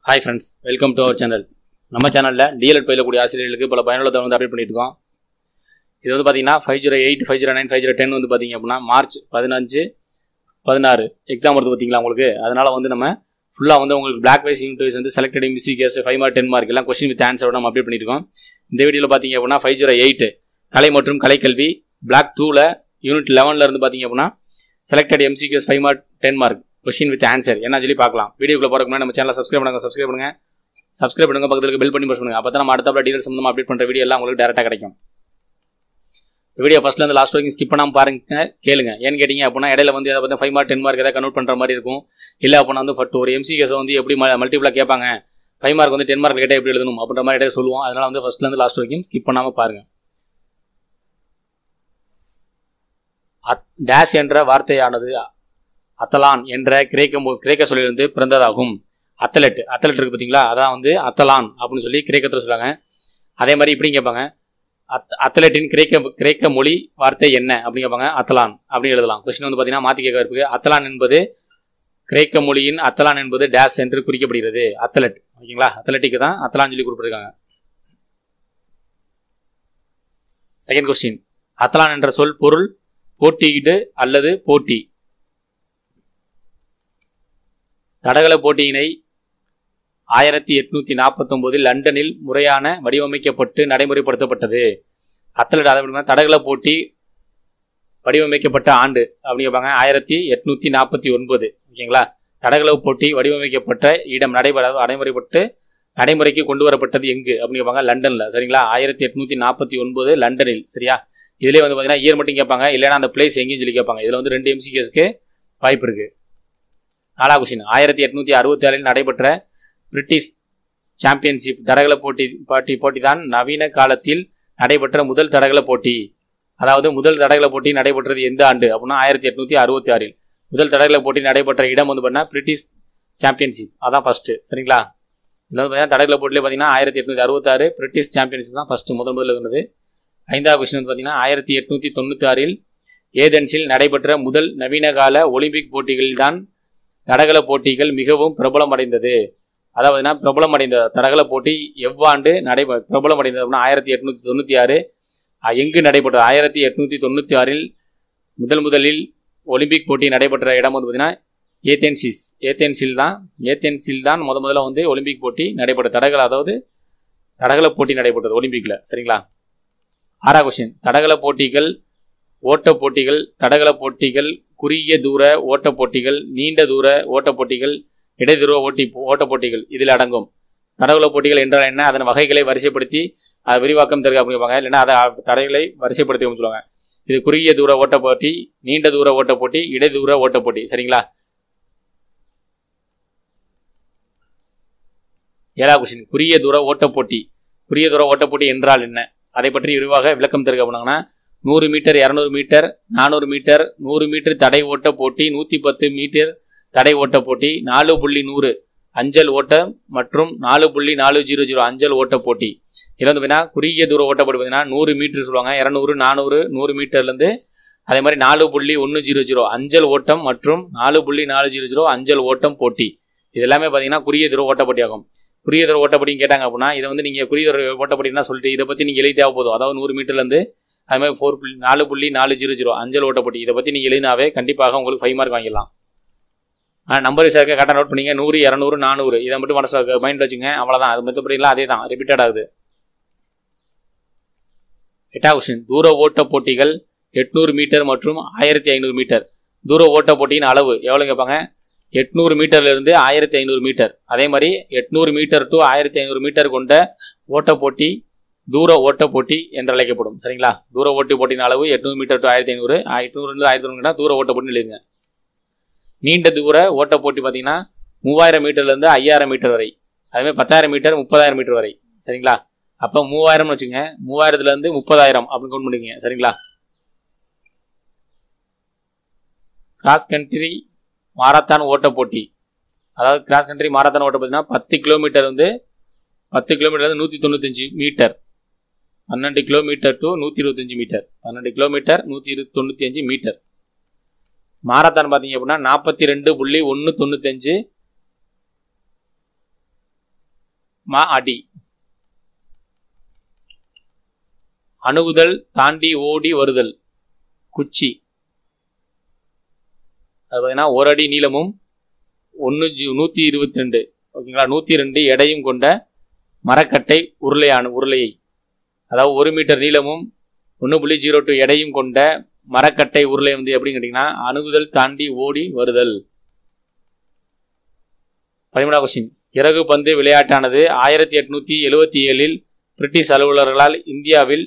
Hi friends, welcome to our channel. நம்ம சேனல்ல டிஎல்எட் பயிலக்கூடிய ஆசிரியர்களுக்கு பல பயனுள்ள தகவல் அப்டேட் பண்ணிட்டு இருக்கோம். இது வந்து பாத்தீங்கன்னா 508, 509, 510 வந்து பாத்தீங்க அப்படினா மார்ச் 15, 16 எக்ஸாம் வருது பாத்தீங்களா உங்களுக்கு. அதனால வந்து நம்ம ஃபுல்லா வந்து உங்களுக்கு பிளாக் வைஸ் யூனிட் வைஸ் வந்து செலக்டட் எம்சிக்யூஸ் 5 மார்க் 10 மார்க் எல்லாம் क्वेश्चन வித் ஆன்சரோட நம்ம அப்டேட் பண்ணிட்டு இருக்கோம். இந்த வீடியோல பாத்தீங்க அப்படினா 508 கலை மற்றும் கலைக்கல்வி பிளாக் 2ல யூனிட் 11ல இருந்து பாத்தீங்க அப்படினா selected MCQs 5 mark 10 mark question with answer என்ன சொல்லி பார்க்கலாம். வீடியோக்குள்ள போறதுக்கு முன்னாடி நம்ம சேனலை சப்ஸ்கிரைப் பண்ணுங்க பக்கத்துல இருக்க பெல் பண்ணி பிரஸ் பண்ணுங்க. அப்பதான் நம்ம அடுத்த டீடைல்ஸ் சம்பந்தமா அப்டேட் பண்ற வீடியோ எல்லாம் உங்களுக்கு டைரக்டா கிடைக்கும். வீடியோ ஃபர்ஸ்ட்ல இருந்து லாஸ்ட் வரைக்கும் ஸ்கிப் பண்ணாம பாருங்க, கேளுங்க. ஏன்னு கேட்டீங்க அப்படின்னா இடையில வந்து அதை பத்தி 5 மார்க் 10 மார்க் ஏதாவது கன்வெர்ட் பண்ற மாதிரி இருக்கும். இல்ல அப்படின்னா வந்து ஒரு எம்சிக்யூஸ் வந்து எப்படி மல்டிபிளா கேட்பாங்க, 5 மார்க் வந்து 10 மார்க் கேட்டா எப்படி எழுதணும் அப்படின்ற மாதிரி இடையில சொல்லுவோம். அதனால வந்து ஃபர்ஸ்ட்ல இருந்து லாஸ்ட் வரைக்கும் ஸ்கிப் பண்ணாம பாருங்க. டேஷ் என்ற வார்த்தையானது அத்தலான் என்ற கிரேக்க சொல்லிலிருந்து பிறந்ததாகும். அத்லெட் இருக்கு பார்த்தீங்களா, அதான் வந்து அத்தலான் அப்படின்னு சொல்லி கிரேக்கத்தில் சொல்லுவாங்க. அதே மாதிரி இப்படி கேட்பாங்க, அத்லெட்டின் கிரேக்க மொழி வார்த்தை என்ன அப்படின்னு கேட்பாங்க. அத்தலான் அப்படின்னு எழுதலாம். கொஸ்டின் வந்து பார்த்தீங்கன்னா மாற்றி கேட்க இருக்கு. அத்தலான் என்பது கிரேக்க மொழியின் அத்தலான் என்பது டேஷ் என்று குறிக்கப்படுகிறது. அத்லெட் ஓகேங்களா, அத்லெட்டிக்கு தான் அத்தலான் சொல்லி குறிப்பிட்டிருக்காங்க. செகண்ட் கொஸ்டின், அத்தலான் என்ற சொல் பொருள் போட்டியிடு அல்லது போட்டி. தடகள போட்டியினை 1849 லண்டனில் முறையான வடிவமைக்கப்பட்டு நடைமுறைப்படுத்தப்பட்டது. அத்லெட் அதை தடகள போட்டி வடிவமைக்கப்பட்ட ஆண்டு அப்படின்னு கேட்பாங்க. 1849 ஓகேங்களா. தடகள போட்டி வடிவமைக்கப்பட்ட இடம் நடைமுறைக்கு கொண்டு வரப்பட்டது எங்கு அப்படின்னு கேட்பாங்க. லண்டன்ல. சரிங்களா, 1849 லண்டனில். சரியா, இதுலேயே வந்து பார்த்தீங்கன்னா இயர் மட்டும் கேட்பாங்க, இல்லைன்னா அந்த பிளேஸ் எங்கேயும் சொல்லி கேட்பாங்க. இதில் வந்து 2 எம்சிக்யூஸ்க்கு வாய்ப்பு இருக்கு. 4வது கொஸ்டின், 1866 நடைபெற்ற பிரிட்டிஷ் சாம்பியன்ஷிப் தடகள போட்டி தான் நவீன காலத்தில் நடைபெற்ற முதல் தடகள போட்டி. அதாவது முதல் தடகள போட்டி நடைபெற்றது எந்த ஆண்டு அப்படின்னா 1866. முதல் தடகள போட்டி நடைபெற்ற இடம் வந்து பார்த்தீங்கன்னா பிரிட்டிஷ் சாம்பியன்ஷிப், அதான் ஃபர்ஸ்ட். சரிங்களா, இதில் வந்து பார்த்தீங்கன்னா தடகள போட்டியில பார்த்தீங்கன்னா 1866 பிரிட்டிஷ் சாம்பியன்ஷிப் தான் ஃபர்ஸ்ட் முதல்ல இருந்தது. 5வது கொஸ்டின் வந்து பார்த்தீங்கன்னா 1896 ஏதென்ஸில் நடைபெற்ற முதல் நவீன கால ஒலிம்பிக் போட்டிகளில் தான் தடகள போட்டிகள் மிகவும் பிரபலம் அடைந்தது. அதாவது பிரபலம் அடைந்த தடகள போட்டி எவ்வாண்டு பிரபலம் அடைந்தது அப்படின்னா 1896. எங்கு நடைபெற்றது? 1896 முதலில் ஒலிம்பிக் போட்டி நடைபெற்ற இடம் வந்து பார்த்தீங்கன்னா ஏதென்ஸில் தான் முதல்ல வந்து ஒலிம்பிக் போட்டி நடைபெற்ற தடகள போட்டி நடைபெற்றது ஒலிம்பிக்ல. சரிங்களா. 6வது கொஸ்டின், தடகள போட்டிகள் ஓட்ட போட்டிகள், தடகள போட்டிகள், குறுகிய தூர ஓட்ட போட்டிகள், நீண்ட தூர ஓட்ட போட்டிகள், இடைதூர ஓட்ட போட்டிகள் இதில் அடங்கும். தடகள போட்டிகள் என்றால் என்ன, அதன் வகைகளை வரிசைப்படுத்தி விரிவாக்கம் தருக அப்படிங்க, இல்லைன்னா அதை தடைகளை வரிசைப்படுத்தி சொல்லுவாங்க. இது குறுகிய தூர ஓட்ட போட்டி, நீண்ட தூர ஓட்ட போட்டி, இடைதூர ஓட்ட போட்டி. சரிங்களா. 7வது கொஸ்டின், குறுகிய தூர ஓட்ட போட்டி. குறுகிய தூர ஓட்ட போட்டி என்றால் என்ன, அதை பற்றி விரிவாக விளக்கம் தருக அப்படின்னா 100 மீட்டர், 200 மீட்டர், 400 மீட்டர், 100 மீட்டர் தடை ஓட்ட போட்டி, 110 மீட்டர் தடை ஓட்ட போட்டி, 4.100 அஞ்சல் ஓட்டம் மற்றும் 4.400 அஞ்சல் ஓட்ட போட்டி. இதில் வந்து பார்த்தீங்கன்னா குறுகிய தூர ஓட்ட போட்டி பார்த்தீங்கன்னா 100 மீட்டர் சொல்லுவாங்க. 200, 400, 100 மீட்டர்லேருந்து அதே மாதிரி 4.100 அஞ்சல் ஓட்டம் மற்றும் 4.400 அஞ்சல் ஓட்டம் போட்டி. இது எல்லாமே பார்த்தீங்கன்னா குறுகிய தூர ஓட்ட போட்டி ஆகும். குறுகிய தூர ஓட்ட போட்டின்னு கேட்டாங்க அப்படின்னா இதை வந்து நீங்கள் குறுகிய தூர ஓட்ட போட்டினா சொல்லிட்டு இதை பற்றி நீங்கள் எழுதிட்டா போதும். அதாவது 100 மீட்டர்லேருந்து அது மாதிரி 4.400 அஞ்சல் ஓட்ட போட்டி. இதை பற்றி நீங்கள் எழுதினாவே கண்டிப்பாக உங்களுக்கு 5 மார்க் வாங்கிடலாம். ஆனால் நம்பர் சேர்க்க கரெக்டாக நோட் பண்ணிங்க. 100, 200, 400 இதை மட்டும் மனசில் மைண்டில் வச்சுங்க. அவ்வளோதான், அது மற்றபடிலாம் அதே தான், ரிப்பீட்டட் ஆகுது. 8வது கொஸ்டின், தூர ஓட்ட போட்டிகள் 800 மீட்டர் மற்றும் 1500 மீட்டர். தூர ஓட்ட போட்டியின் அளவு எவ்வளோ கேட்பாங்க. 800 மீட்டர்லேருந்து 1500 மீட்டர். அதே மாதிரி 800 மீட்டர் டு 1500 மீட்டர் கொண்ட ஓட்ட போட்டி தூர ஓட்ட போட்டி என்று அழைக்கப்படும். சரிங்களா, தூர ஓட்ட போட்டியின் அளவு 800 மீட்டர் டு 1500, 800 1500 தூர ஓட்ட போட்டின்னு எழுதுங்க. நீண்ட தூர ஓட்ட போட்டி பார்த்தீங்கன்னா 3000 மீட்டர்லேருந்து 5000 மீட்டர் வரை. அதேமாதிரி 10000 மீட்டர் 30000 மீட்டர் வரை. சரிங்களா, அப்போ 3000 வச்சுங்க, 3000லேருந்து 30000 அப்படின்னு கவுண்ட் பண்ணிக்கங்க. சரிங்களா. கிராஸ் கண்ட்ரி மாரத்தான் ஓட்ட போட்டி. அதாவது கிராஸ் கண்ட்ரி மாரத்தான் ஓட்ட போட்டினா 10 கிலோமீட்டர் வந்து 195 metre, 12 kilometre to 125 metre, 12 kilometre 195 metre. Marathon பார்த்தீங்க அப்படின்னா 42.195 மா அடி. அணுகுதல், தாண்டி ஓடி வருதல், குச்சி. அது பார்த்தீங்கன்னா 1 அடி நீளமும் 122 ஓகேங்களா 102 எடையும் கொண்ட மரக்கட்டை உருளையை, அதாவது 1 மீட்டர் நீளமும் 1.02 எடையும் கொண்ட மரக்கட்டை உருளை வந்து எப்படின்னு கேட்டிங்கன்னா அணுகுதல், தாண்டி ஓடி வருதல். 13வது கொஸ்டின். இறகு பந்து விளையாட்டானது 1877 பிரிட்டிஷ் அலுவலர்களால் இந்தியாவில்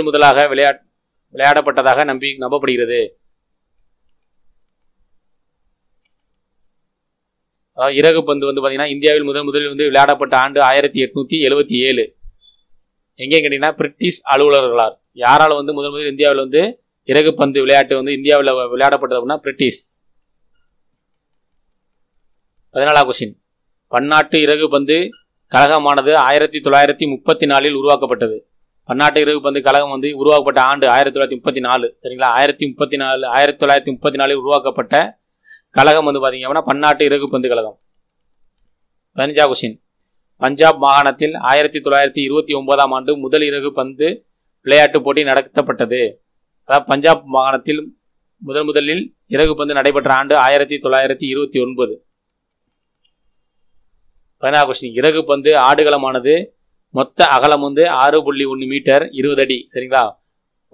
முதலாக விளையாடப்பட்டதாக நம்பப்படுகிறது. அதாவது இறகு பந்து வந்து பார்த்தீங்கன்னா இந்தியாவில் முதலில் வந்து விளையாடப்பட்ட ஆண்டு 1877. எங்கேன்னு கேட்டிங்கன்னா பிரிட்டிஷ் அலுவலர்களால். யாரால் வந்து முதல் இந்தியாவில் வந்து இறகு பந்து விளையாட்டு வந்து இந்தியாவில் விளையாடப்பட்டது அப்படின்னா பிரிட்டிஷ். 14வது கொஸ்டின். பன்னாட்டு இறகு பந்து கழகமானது 1934 உருவாக்கப்பட்டது. பன்னாட்டு இறகு பந்து கழகம் வந்து உருவாக்கப்பட்ட ஆண்டு 1934. சரிங்களா 1934 உருவாக்கப்பட்ட கழகம் வந்து பார்த்தீங்க அப்படின்னா பன்னாட்டு இறகு பந்து கழகம். 15வது கொஸ்டின். பஞ்சாப் மாகாணத்தில் 1929ஆம் ஆண்டு முதல் இறகு பந்து விளையாட்டு போட்டி நடத்தப்பட்டது. அதாவது பஞ்சாப் மாகாணத்தில் முதலில் இறகு பந்து நடைபெற்ற ஆண்டு 1929. 16வது கொஸ்டின். இறகு பந்து ஆடுகளமானது மொத்த அகலம் வந்து 6.1 மீட்டர் 20 அடி. சரிங்களா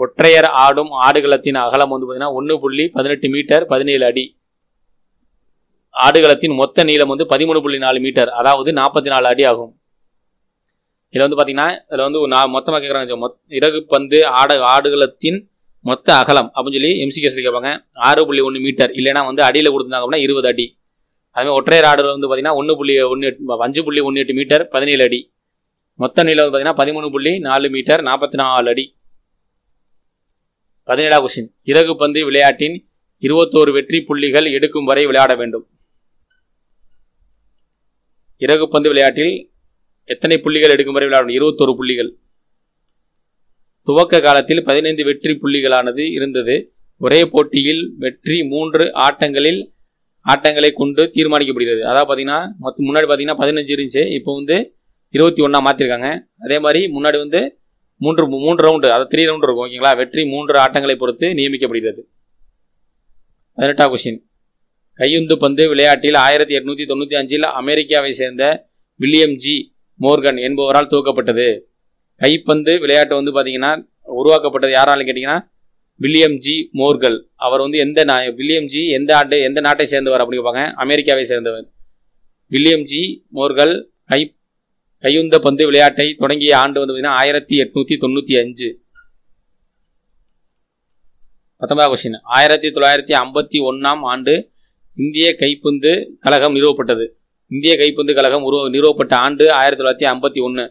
ஒற்றையர் ஆடும் ஆடுகளத்தின் அகலம் வந்து பார்த்தீங்கன்னா 1.18 மீட்டர் 17 அடி. ஆடுகளத்தின் மொத்த நீளம் வந்து 13.4 மீட்டர், அதாவது 44 அடி ஆகும். இதில் வந்து பார்த்தீங்கன்னா இதில் வந்து மொத்தமாக கேட்குறாங்க இறகு பந்து ஆடுகளத்தின் மொத்த அகலம் அப்படின்னு சொல்லி எம்சிகேஸில் கேட்பாங்க. 6.1 மீட்டர் இல்லைன்னா வந்து அடியில் கொடுத்துருந்தாங்க அப்படின்னா 20 அடி. அதுமாதிரி ஒற்றையர் ஆடுகள் வந்து பார்த்தீங்கன்னா 5.18 மீட்டர் 17 அடி. மொத்த நீளம் வந்து பார்த்தீங்கன்னா 13.4 மீட்டர் 44 அடி. 17வது கொஸ்டின். இறகு பந்து விளையாட்டின் 21 வெற்றி புள்ளிகள் எடுக்கும் வரை விளையாட வேண்டும். இறகு பந்து விளையாட்டில் எத்தனை புள்ளிகள் எடுக்கும் வரை விளையாடும்? 21 புள்ளிகள். துவக்க காலத்தில் 15 வெற்றி புள்ளிகளானது இருந்தது. ஒரே போட்டியில் வெற்றி 3 ஆட்டங்களை கொண்டு தீர்மானிக்கப்படுகிறது. அதாவது பார்த்தீங்கன்னா முன்னாடி பார்த்தீங்கன்னா 15 இருந்துச்சு, இப்போ வந்து 21 மாற்றிருக்காங்க. அதே மாதிரி முன்னாடி வந்து 3 ரவுண்டு, அதாவது 3 ரவுண்டு இருக்கும் ஓகேங்களா. வெற்றி 3 ஆட்டங்களை பொறுத்து நியமிக்கப்படுகிறது. 18வது கொஸ்டின். கையுந்து பந்து விளையாட்டில் 1895 அமெரிக்காவை சேர்ந்த வில்லியம் ஜி மோர்கன் என்பவரால் துவக்கப்பட்டது. கைப்பந்து விளையாட்டு வந்து பார்த்தீங்கன்னா உருவாக்கப்பட்டது யாராலும் கேட்டிங்கன்னா வில்லியம் ஜி மோர்கல். அவர் வந்து வில்லியம் ஜி எந்த நாட்டை சேர்ந்தவர் அப்படின்னு கேட்பாங்க. அமெரிக்காவை சேர்ந்தவர். வில்லியம் ஜி மோர்கல் கையுந்த பந்து விளையாட்டை தொடங்கிய ஆண்டு வந்து பார்த்தீங்கன்னா 1895. 19வது கொஸ்டின். 1951ஆம் ஆண்டு இந்திய கைப்பந்து கழகம் நிறுவப்பட்டது. இந்திய கைப்பந்து கழகம் நிறுவப்பட்ட ஆண்டு 1951.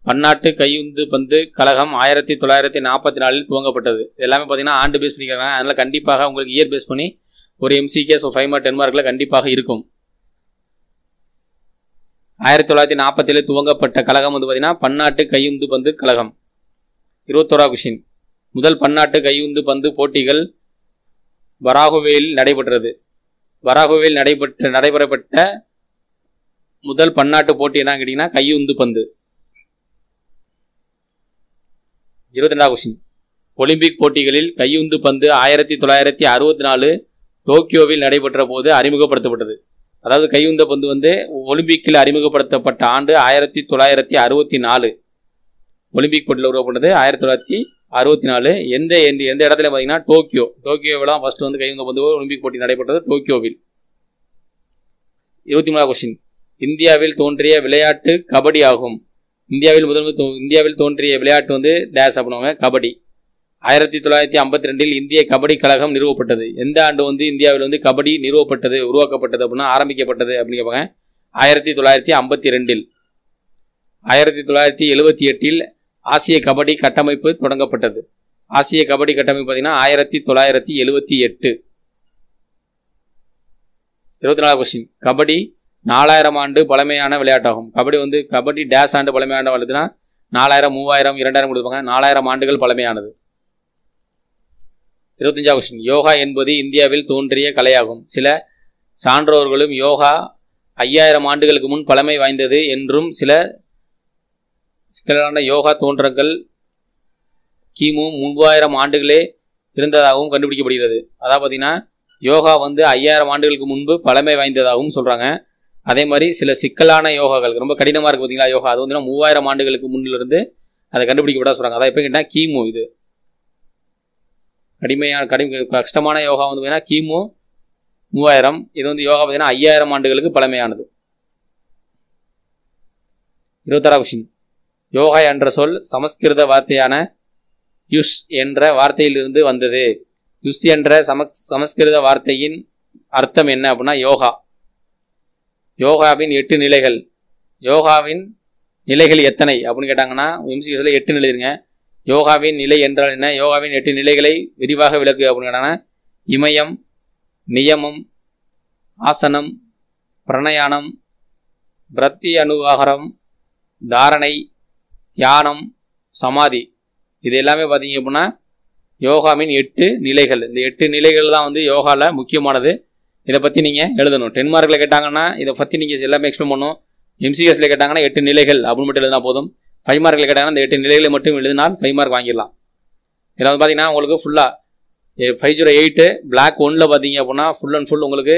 பன்னாட்டு கையுந்து பந்து கழகம் 1944 துவங்கப்பட்டது. எல்லாமே பார்த்தீங்கன்னா ஆண்டு பேஸ் பண்ணிக்கிறாங்க. அதனால் கண்டிப்பாக உங்களுக்கு இயர் பேஸ் பண்ணி ஒரு MCQ 5 மார்க் 10 மார்க்கில் கண்டிப்பாக இருக்கும். 1947 துவங்கப்பட்ட கழகம் வந்து பார்த்தீங்கன்னா பன்னாட்டு கையுந்து பந்து கழகம். 21வது கொஸ்டின். முதல் பன்னாட்டு கையுந்து பந்து போட்டிகள் பராகுவேயில் நடைபெற்றது. பராகுவேயில் நடைபெறப்பட்ட முதல் பன்னாட்டு போட்டி என்ன கேட்டிங்கன்னா கையுந்து பந்து. 22வது கொஸ்டின். ஒலிம்பிக் போட்டிகளில் கையுந்து பந்து 1964 டோக்கியோவில் நடைபெற்ற போது அறிமுகப்படுத்தப்பட்டது. அதாவது கையுந்த பந்து வந்து ஒலிம்பிக்கில் அறிமுகப்படுத்தப்பட்ட ஆண்டு 1964. ஒலிம்பிக் போட்டியில் உருவாக்கப்பட்டது 1964. எந்த இடத்துல பார்த்தீங்கன்னா டோக்கியோவில் ஃபர்ஸ்ட் வந்து கையுந்த பந்து ஒலிம்பிக் போட்டி நடைபெற்றது டோக்கியோவில். 23வது கொஸ்டின். இந்தியாவில் தோன்றிய விளையாட்டு கபடி ஆகும். இந்தியாவில் தோன்றிய விளையாட்டு வந்து டேஸ் பண்ணுவாங்க கபடி. 1952 இந்திய கபடி கழகம் நிறுவப்பட்டது. எந்த ஆண்டு வந்து இந்தியாவில் வந்து கபடி உருவாக்கப்பட்டது அப்படின்னா ஆரம்பிக்கப்பட்டது அப்படின்னு கேட்பாங்க. 1952. 1978 ஆசிய கபடி கட்டமைப்பு தொடங்கப்பட்டது. ஆசிய கபடி கட்டமைப்பு பார்த்தீங்கன்னா 1978. 24வது கொஸ்டின். கபடி 4000 ஆண்டு பழமையான விளையாட்டாகும். கபடி டேஸ் ஆண்டு பழமையான விளையாட்டுனா 4000, 3000, 2000 கொடுப்பாங்க. 4000 ஆண்டுகள் பழமையானது. 25வது கொஸ்டின். யோகா என்பது இந்தியாவில் தோன்றிய கலையாகும். சில சான்றோர்களும் யோகா 5000 ஆண்டுகளுக்கு முன் பழமை வாய்ந்தது என்றும், சில சிக்கலான யோகா தோன்றங்கள் கிமு 3000 ஆண்டுகளே இருந்ததாகவும் கண்டுபிடிக்கப்படுகிறது. அதாவது பார்த்தீங்கன்னா யோகா வந்து 5000 ஆண்டுகளுக்கு முன்பு பழமை வாய்ந்ததாகவும் சொல்கிறாங்க. அதே மாதிரி சில சிக்கலான யோகாக்கள் ரொம்ப கடினமாக இருக்குது பார்த்தீங்களா யோகா, அது வந்து 3000 ஆண்டுகளுக்கு முன்னிலிருந்து அதை கண்டுபிடிக்கப்பட சொல்கிறாங்க. அதான் எப்போ கேட்டால் கிமு இது கஷ்டமான யோகா வந்து பார்த்தீங்கன்னா கிமு 3000. இது வந்து யோகா பார்த்தீங்கன்னா 5000 ஆண்டுகளுக்கு பழமையானது. 26வது கொஸ்டின். யோகா என்ற சொல் சமஸ்கிருத வார்த்தையான யுஷ் என்ற வார்த்தையிலிருந்து வந்தது. யுஷ் என்ற சமஸ்கிருத வார்த்தையின் அர்த்தம் என்ன அப்படின்னா யோகா. யோகாவின் 8 நிலைகள். யோகாவின் நிலைகள் எத்தனை அப்படின்னு கேட்டாங்கன்னா எம்சிஎஸ்ல 8 நிலை இருங்க. யோகாவின் நிலை என்றால் என்ன, யோகாவின் 8 நிலைகளை விரிவாக விளக்கு அப்படின்னு கேட்டாங்கன்னா இமயம், நியமம், ஆசனம், பிரணயானம், பிரத்தி அனுவாகரம், தாரணை, தியானம், சமாதி. இது எல்லாமே பார்த்தீங்க அப்படின்னா யோகாவின் 8 நிலைகள். இந்த 8 நிலைகள் தான் வந்து யோகாவில் முக்கியமானது. இதை பற்றி நீங்கள் எழுதணும். 10 மார்க்கில் கேட்டாங்கன்னா இதை பற்றி நீங்கள் எல்லாமே எக்ஸ்பிளைன் பண்ணணும். எம்சிஎஸ்ல கேட்டாங்கன்னா 8 நிலைகள் அப்படின்னு மட்டும் எழுதினா போதும். 5 மார்க்கில் கேட்டாங்கன்னா இந்த 8 நிலைகளை மட்டும் எழுதினால் 5 மார்க் வாங்கிடலாம். இதில் வந்து பார்த்தீங்கன்னா உங்களுக்கு ஃபுல்லாக 508 பிளாக் 1ல் பார்த்தீங்க அப்படின்னா ஃபுல் அண்ட் ஃபுல் உங்களுக்கு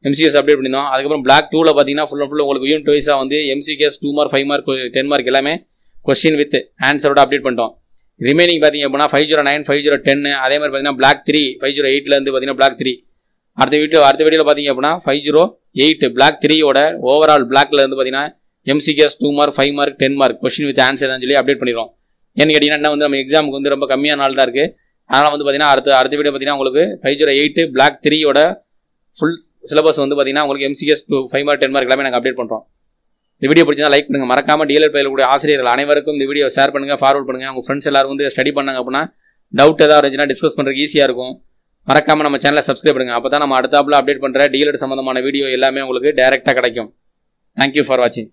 எம்சிஎஸ் அப்டேட் பண்ணியிருந்தோம். அதுக்கப்புறம் பிளாக் 2ல் பார்த்தீங்கன்னா ஃபுல் அண்ட் ஃபுல் உங்களுக்கு யூனிட் வைஸாக வந்து எம்சிஎஸ் 2 மார்க் 5 மார்க் 10 மார்க் எல்லாமே கொஸ்டின் வித் ஆன்சரோட அப்டேட் பண்ணிட்டோம். ரிமைனிங் பார்த்தீங்க அப்படின்னா 509, 510 அதே மாதிரி பார்த்தீங்கன்னா பிளாக் 3 508லேருந்து பார்த்தீங்கன்னா பிளாக் 3 அடுத்த வீடியோவில் பார்த்தீங்க அப்படின்னா 508 பிளாக் 3யோட ஓவரால் பிளாக்ல இருந்து பார்த்தீங்கன்னா MCS 2 mark 5 mark 10 mark question with answer சொல்லி அப்டேட் பண்ணிடுவோம். ஏன்னு கேட்டிங்கன்னா வந்து நம்ம எக்ஸாமுக்கு வந்து ரொம்ப கம்மியான நாள் தான் இருக்குது. அதனால் வந்து பார்த்தீங்கன்னா அடுத்த வீடியோ பார்த்தீங்கன்னா உங்களுக்கு 508 பிளாக் 3யோட ஃபுல் சிலபஸ் வந்து பார்த்தீங்கன்னா உங்களுக்கு எம்சிஎஸ் 5 மார்க் 10 மார்க் எல்லாமே நாங்கள் அப்டேட் பண்ணுறோம். இந்த வீடியோ பிடிச்சா லைக் பண்ணுங்கள். மறக்காம டிஎல்எட் பயிலக்கூடிய ஆசிரியர்கள் அனைவருக்கும் இந்த வீடியோ ஷேர் பண்ணுங்கள், ஃபார்வர்ட் பண்ணுங்கள். உங்கள் ஃப்ரெண்ட்ஸ் எல்லாரும் வந்து ஸ்டடி பண்ணாங்க அப்படின்னா டவுட் ஏதாவது இருந்துச்சுன்னா டிஸ்கஸ் பண்ணுறதுக்கு ஈஸியாக இருக்கும். மறக்காம நம்ம சேனலை சப்ஸ்கிரைப் பண்ணுங்கள். அப்போ தான் நம்ம அடுத்தாப்புல அப்டேட் பண்ணுற டிஎல்எட் சம்மந்தமான வீடியோ எல்லாமே உங்களுக்கு டைரெக்டாக கிடைக்கும். தேங்க்யூ ஃபார் வாட்சிங்.